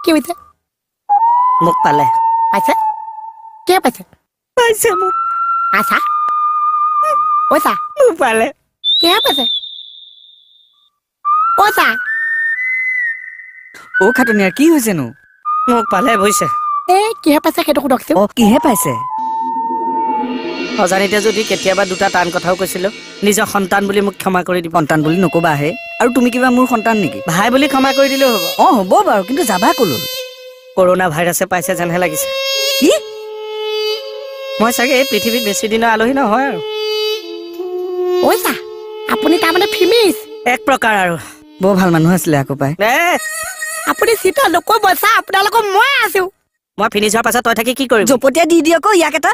কি হইছে মোক পালে পাইছে কে পাইছে পাইছে মোক আছা ওছা মোক পালে কে পাইছে ওছা ও খাটনিয়াৰ কি হৈছেনো মোক পালে বুজিছে কিহে পাইছে সেইটো সুধকচোন অ কিহে পাইছে অজানিতে যদি কেতিয়াবা দুটা টান কথাও কৈছিলো নিজৰ সন্তান বুলি মোক ক্ষমা কৰি দিব সন্তান বুলি নকবা হে আৰু তুমি কিবা মোৰ সন্তান নেকি ভাই বুলি ক্ষমা কৰি দিলেও হ'ব অ হ'ব বাৰু কিন্তু যাবা কলৈ কৰোণা ভাইৰাছে পাইছে যেনহে লাগিছে কি মই চাগে এই পৃথিৱীত বেছি দিনৰ আলহী নহয় আৰু ওছা আপুনি তাৰমানে ফিনিছ এক প্ৰকাৰ আৰু বৰ ভাল মানুহ আছিলে আকৌ পাই আপুনি চিন্তা নকৰিব চা আপোনালোকৰ মই আছো মই ফিনিছ হোৱাৰ পাছত তই থাকি কি কৰিবি জপতীয়া দি দিয়ক ইয়াক এটা